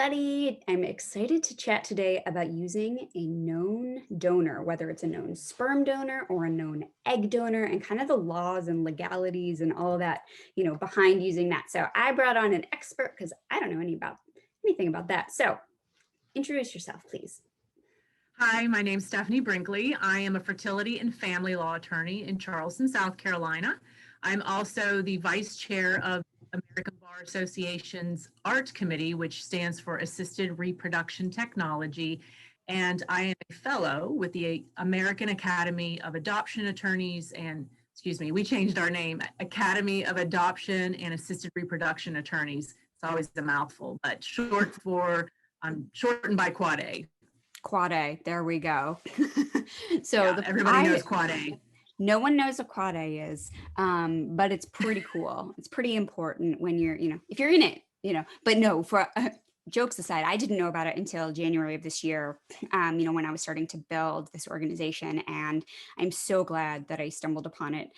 everybody. I'm excited to chat today about using a known donor, whether it's a known sperm donor or a known egg donor, and kind of the laws and legalities and all of that, behind using that. So I brought on an expert because I don't know anything about that. So introduce yourself, please. Hi, my name's Stephanie Brinkley. I am a fertility and family law attorney in Charleston, South Carolina. I'm also the vice chair of American Bar Association's ART Committee, which stands for Assisted Reproduction Technology. And I am a fellow with the American Academy of Adoption Attorneys we changed our name, Academy of Adoption and Assisted Reproduction Attorneys. It's always a mouthful, but shortened by Quad A. Quad A, there we go. Everybody knows Quad A. No one knows what Quad A is, but it's pretty cool. It's pretty important when you're, if you're in it, but no, for jokes aside, I didn't know about it until January of this year, when I was starting to build this organization. And I'm so glad that I stumbled upon it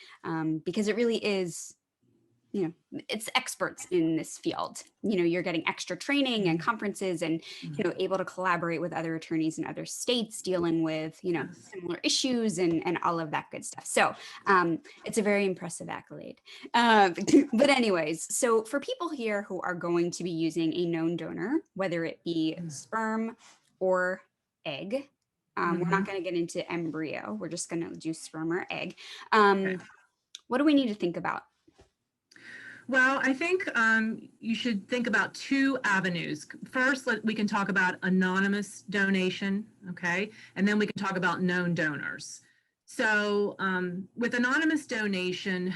because it really is, it's experts in this field. You're getting extra training and conferences and, able to collaborate with other attorneys in other states dealing with, similar issues and all of that good stuff. So it's a very impressive accolade. But anyways, so for people here who are going to be using a known donor, whether it be sperm or egg, we're not going to get into embryo. We're just going to do sperm or egg. What do we need to think about? Well, I think you should think about two avenues. First, we can talk about anonymous donation, okay? And then we can talk about known donors. So with anonymous donation,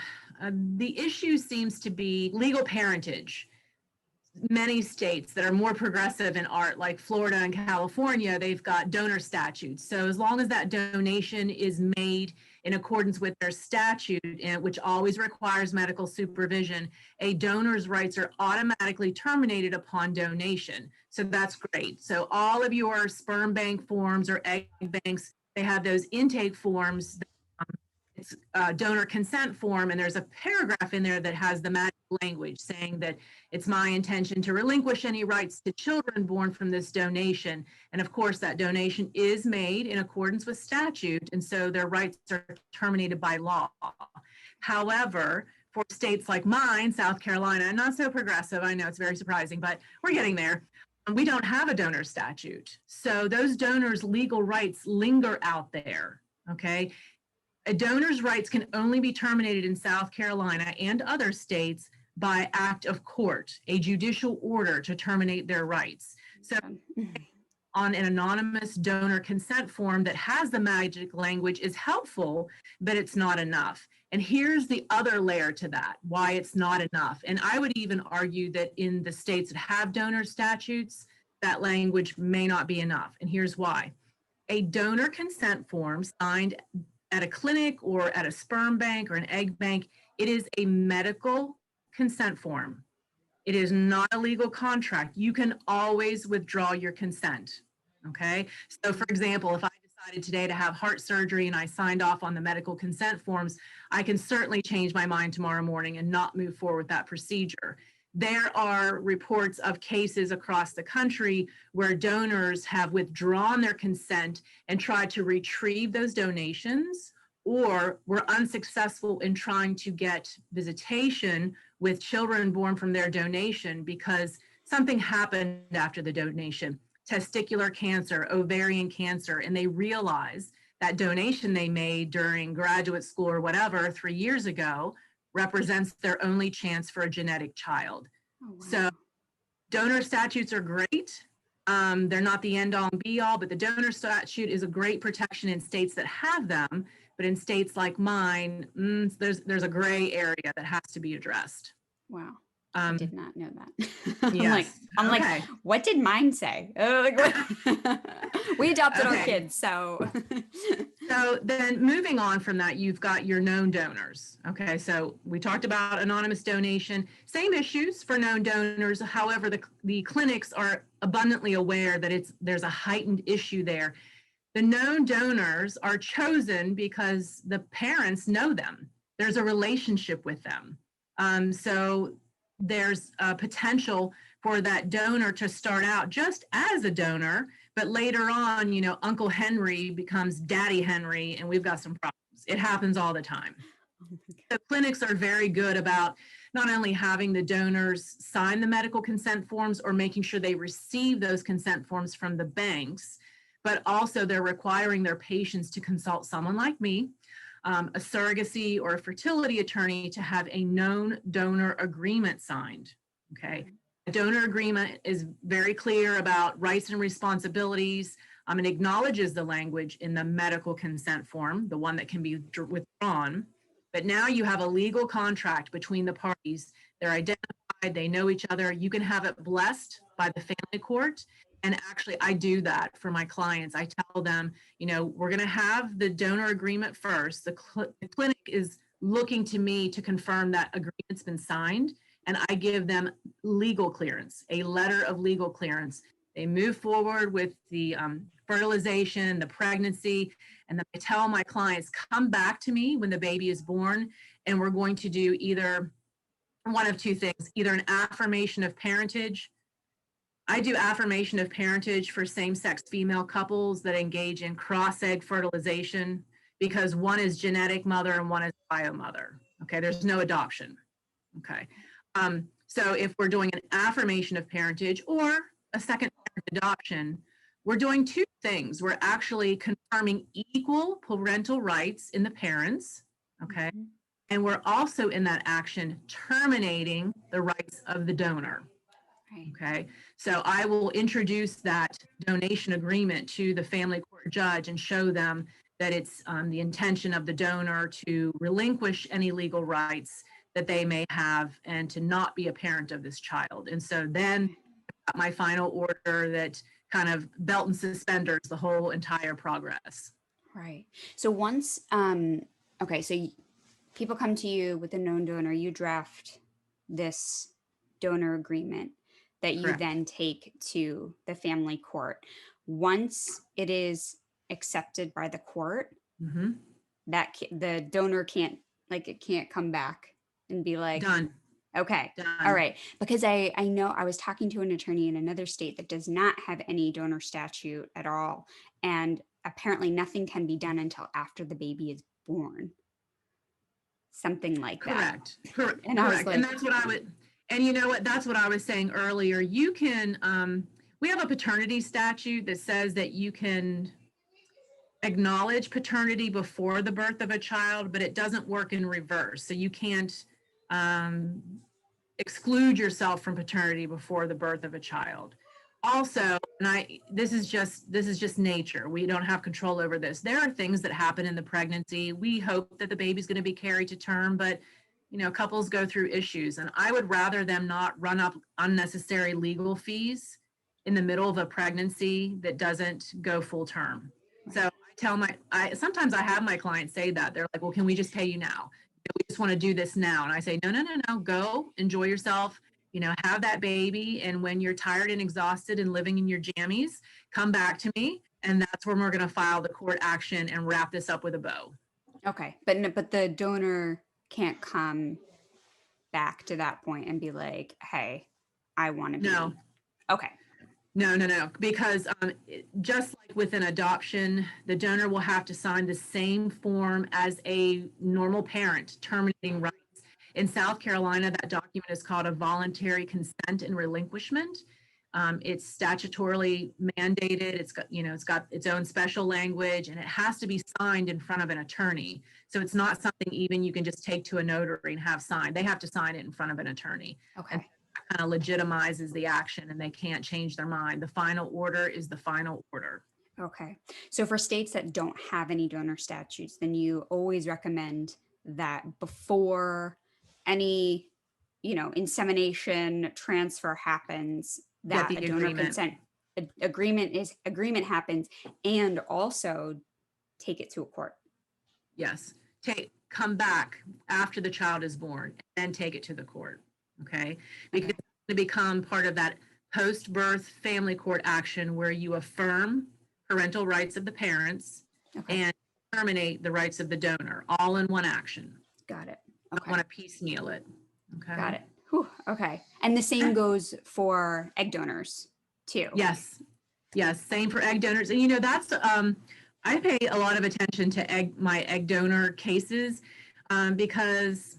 the issue seems to be legal parentage. Many states that are more progressive in art, like Florida and California, they've got donor statutes. So as long as that donation is made in accordance with their statute, which always requires medical supervision, a donor's rights are automatically terminated upon donation. So that's great. So all of your sperm bank forms or egg banks, they have those intake forms. It's a donor consent form, and there's a paragraph in there that has the magic language saying that it's my intention to relinquish any rights to children born from this donation. And of course, that donation is made in accordance with statute, and so their rights are terminated by law. However, for states like mine, South Carolina, not so progressive, I know it's very surprising, but we're getting there. We don't have a donor statute. So those donors' legal rights linger out there, okay? A donor's rights can only be terminated in South Carolina and other states by act of court, a judicial order to terminate their rights. So on an anonymous donor consent form that has the magic language is helpful, but it's not enough. And here's the other layer to that, why it's not enough. And I would even argue that in the states that have donor statutes, that language may not be enough. And here's why. A donor consent form signed at a clinic or at a sperm bank or an egg bank, it is a medical consent form. It is not a legal contract. You can always withdraw your consent, okay? So for example, if I decided today to have heart surgery and I signed off on the medical consent forms, I can certainly change my mind tomorrow morning and not move forward with that procedure. There are reports of cases across the country where donors have withdrawn their consent and tried to retrieve those donations, or were unsuccessful in trying to get visitation with children born from their donation because something happened after the donation, testicular cancer, ovarian cancer, and they realized that donation they made during graduate school or whatever 3 years ago represents their only chance for a genetic child. Oh, wow. So donor statutes are great. They're not the end all and be all, but the donor statute is a great protection in states that have them. But in states like mine, there's a gray area that has to be addressed. Wow. I did not know that. Yes. I'm like, what did mine say? We adopted our kids, so. So then moving on from that, you've got your known donors. Okay, so we talked about anonymous donation, same issues for known donors. However, the clinics are abundantly aware that there's a heightened issue there. The known donors are chosen because the parents know them. There's a relationship with them. So there's a potential for that donor to start out just as a donor, but later on, Uncle Henry becomes Daddy Henry, and we've got some problems. It happens all the time. The clinics are very good about not only having the donors sign the medical consent forms or making sure they receive those consent forms from the banks, but also they're requiring their patients to consult someone like me, a surrogacy or a fertility attorney, to have a known donor agreement signed. Okay. A donor agreement is very clear about rights and responsibilities. And acknowledges the language in the medical consent form, the one that can be withdrawn. But now you have a legal contract between the parties. They're identified, they know each other. You can have it blessed by the family court. And actually, I do that for my clients. I tell them, we're going to have the donor agreement first. The clinic is looking to me to confirm that agreement's been signed, and I give them legal clearance, a letter of legal clearance. They move forward with the fertilization, the pregnancy, and then I tell my clients, come back to me when the baby is born, and we're going to do either one of two things, either an affirmation of parentage. I do affirmation of parentage for same-sex female couples that engage in cross-egg fertilization, because one is genetic mother and one is bio mother. Okay, there's no adoption. Okay, so if we're doing an affirmation of parentage or a second adoption, we're doing two things. We're actually confirming equal parental rights in the parents. Okay, and we're also in that action terminating the rights of the donor. Okay, so I will introduce that donation agreement to the family court judge and show them that it's the intention of the donor to relinquish any legal rights that they may have and to not be a parent of this child. And so then my final order that kind of belt and suspenders the whole entire progress. Right. So once, okay, so people come to you with a known donor, you draft this donor agreement that you Correct. then take to the family court. Once it is accepted by the court, that the donor can't, like, it can't come back and be like, Done. Okay. Done. All right. Because I know I was talking to an attorney in another state that does not have any donor statute at all. And apparently nothing can be done until after the baby is born. Something like that. Correct. And I was like, and that's what I would, and you know what, that's what I was saying earlier. You can, we have a paternity statute that says that you can acknowledge paternity before the birth of a child, but it doesn't work in reverse. So you can't exclude yourself from paternity before the birth of a child. Also, and this is just nature. We don't have control over this. There are things that happen in the pregnancy. We hope that the baby's going to be carried to term, but couples go through issues, and I would rather them not run up unnecessary legal fees in the middle of a pregnancy that doesn't go full term. So I tell sometimes I have my clients say that. They're like, well, can we just pay you now? We just want to do this now. And I say, no, go enjoy yourself, have that baby. And when you're tired and exhausted and living in your jammies, come back to me. And that's when we're going to file the court action and wrap this up with a bow. Okay. But the donor can't come back to that point and be like, hey, I want to be. No. Okay. No, because just like with an adoption, the donor will have to sign the same form as a normal parent terminating rights. In South Carolina, that document is called a voluntary consent and relinquishment. It's statutorily mandated. It's got its own special language, and it has to be signed in front of an attorney. So it's not something even you can just take to a notary and have signed. They have to sign it in front of an attorney. Okay. And kind of legitimizes the action, and they can't change their mind. The final order is the final order. Okay. So for states that don't have any donor statutes, then you always recommend that before any, insemination transfer happens, that Get a the donor agreement. consent agreement happens, and also take it to a court. Yes. Come back after the child is born and then take it to the court. Okay. Because it's going to become part of that post-birth family court action where you affirm parental rights of the parents and terminate the rights of the donor, all in one action. Got it. I don't want to piecemeal it. Okay. Got it. Whew, okay. And the same goes for egg donors too. Yes. Yes. Same for egg donors. And that's I pay a lot of attention to my egg donor cases because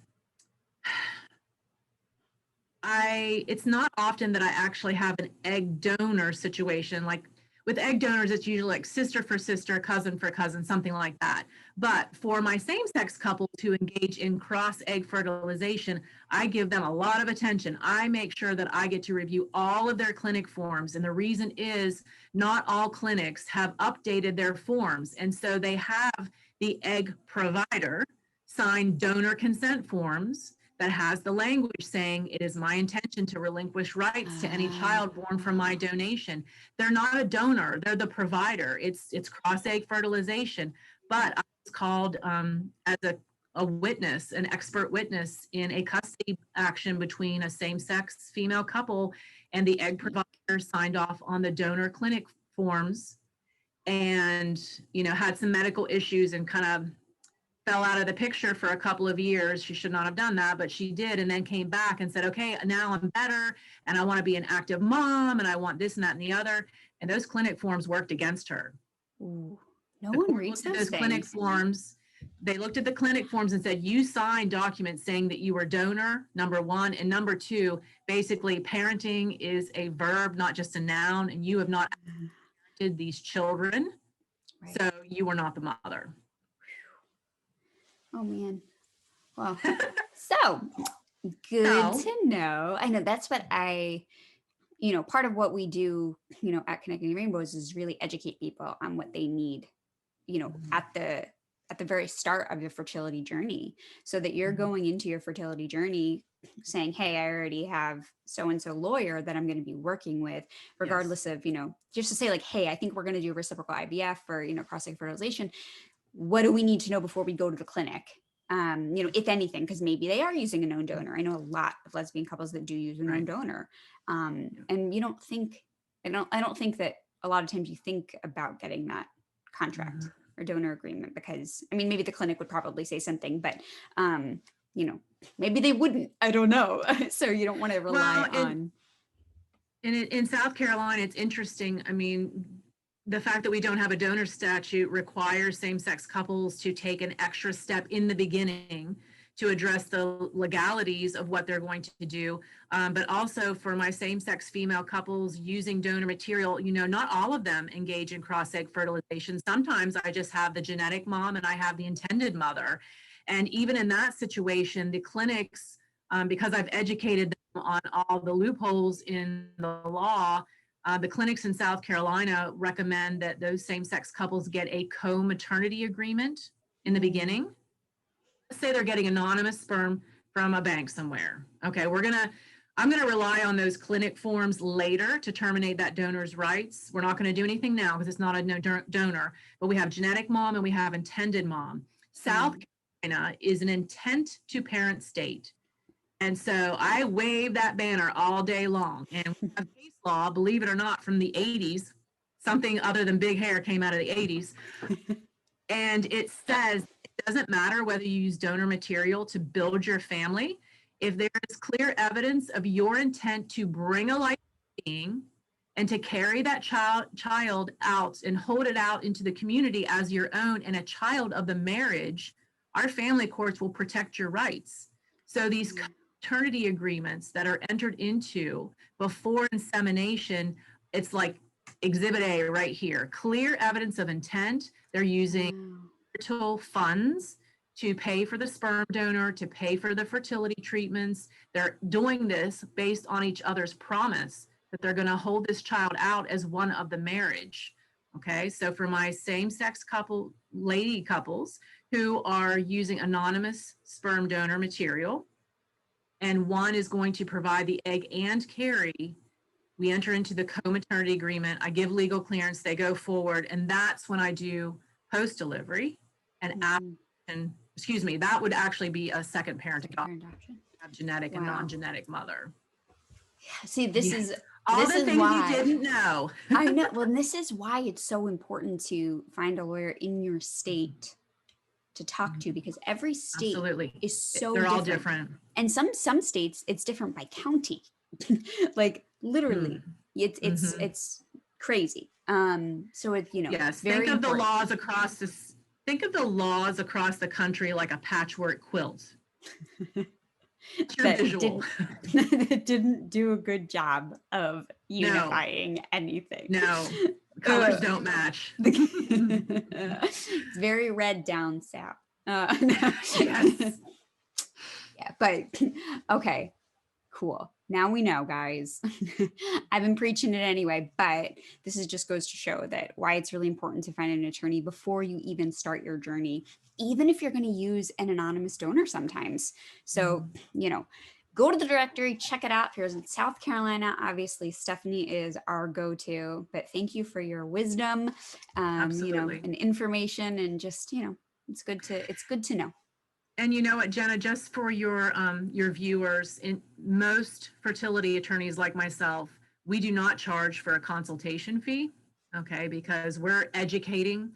it's not often that I actually have an egg donor situation. Like with egg donors, it's usually like sister for sister, cousin for cousin, something like that. But for my same-sex couples who engage in cross-egg fertilization, I give them a lot of attention. I make sure that I get to review all of their clinic forms. And the reason is not all clinics have updated their forms. And so they have the egg provider sign donor consent forms that has the language saying it is my intention to relinquish rights to any child born from my donation. They're not a donor, they're the provider. It's cross-egg fertilization, but I was called as a witness, an expert witness in a custody action between a same-sex female couple, and the egg provider signed off on the donor clinic forms and had some medical issues and kind of fell out of the picture for a couple of years. She should not have done that, but she did, and then came back and said, okay, now I'm better and I want to be an active mom and I want this and that and the other. And those clinic forms worked against her. Ooh, no one reads those clinic forms. They looked at the clinic forms and said, you signed documents saying that you were donor, number one, and number two, basically parenting is a verb, not just a noun, and you have not parented these children, right. So you were not the mother. Oh man. Well, so good to know. I know that's what part of what we do, at Connecting Rainbows is really educate people on what they need, at the very start of your fertility journey, so that you're going into your fertility journey saying, hey, I already have so-and-so lawyer that I'm going to be working with, regardless of, just to say like, hey, I think we're going to do reciprocal IVF or, cross-egg fertilization. What do we need to know before we go to the clinic? If anything, because maybe they are using a known donor. I know a lot of lesbian couples that do use a known donor. And you don't think, I don't think that a lot of times you think about getting that contract or donor agreement, because maybe the clinic would probably say something, but maybe they wouldn't, I don't know. So you don't want to rely on. And in South Carolina, it's interesting. The fact that we don't have a donor statute requires same-sex couples to take an extra step in the beginning to address the legalities of what they're going to do. But also for my same-sex female couples using donor material, not all of them engage in cross-egg fertilization. Sometimes I just have the genetic mom and I have the intended mother. And even in that situation, the clinics, because I've educated them on all the loopholes in the law, the clinics in South Carolina recommend that those same-sex couples get a co-maternity agreement in the beginning. Let's say they're getting anonymous sperm from a bank somewhere. Okay, I'm gonna rely on those clinic forms later to terminate that donor's rights. We're not gonna do anything now because it's not a donor, but we have genetic mom and we have intended mom. South Carolina is an intent to parent state. And so I wave that banner all day long. And we have case law, believe it or not, from the 80s, something other than big hair came out of the 80s. And it says it doesn't matter whether you use donor material to build your family. If there is clear evidence of your intent to bring a life being and to carry that child out and hold it out into the community as your own and a child of the marriage, our family courts will protect your rights. So these maternity agreements that are entered into before insemination, it's like exhibit A right here. Clear evidence of intent. They're using marital funds to pay for the sperm donor, to pay for the fertility treatments. They're doing this based on each other's promise that they're going to hold this child out as one of the marriage. Okay, so for my same-sex lady couples who are using anonymous sperm donor material, and one is going to provide the egg and carry, we enter into the co-maternity agreement. I give legal clearance, they go forward, and that's when I do post-delivery and that would actually be a second parent adoption. Have genetic and non-genetic mother. Yeah, see, this is all this the is things why you didn't know. I know. Well, this is why it's so important to find a lawyer in your state to talk to, because every state is so They're different. all different. And some states it's different by county. Like literally, Mhm. it's crazy. So it's, Yes, very important. think of the laws across the country like a patchwork quilt. That's your That visual. didn't that didn't do a good job of No, unifying anything. no, colors Uh, don't match. it's very red down south. No. Yes. Yeah, but okay, cool. Now we know, guys. I've been preaching it anyway, but this is just goes to show that why it's really important to find an attorney before you even start your journey, even if you're going to use an anonymous donor sometimes. So, go to the directory, check it out. If you're in South Carolina, obviously Stephanie is our go-to, but thank you for your wisdom, Absolutely. and information, and just, it's good to know. And you know what, Jenna, just for your viewers, in most fertility attorneys like myself, we do not charge for a consultation fee, okay, because we're educating.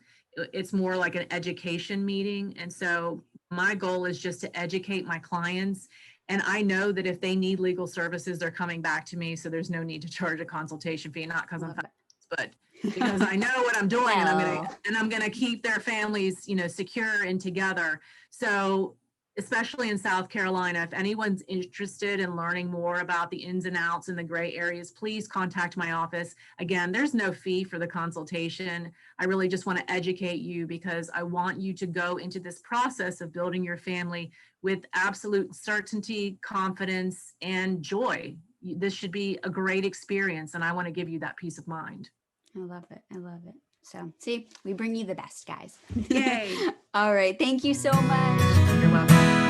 It's more like an education meeting. And so my goal is just to educate my clients. And I know that if they need legal services, they're coming back to me. So there's no need to charge a consultation fee, not because I'm Love fast, but it. because I know what I'm doing, and Well, I'm gonna keep their families, secure and together. So, especially in South Carolina, if anyone's interested in learning more about the ins and outs and the gray areas, please contact my office. Again, there's no fee for the consultation. I really just want to educate you because I want you to go into this process of building your family with absolute certainty, confidence, and joy. This should be a great experience, and I want to give you that peace of mind. I love it. I love it. So, see, we bring you the best, guys. Yay. All right. Thank you so much. You're welcome.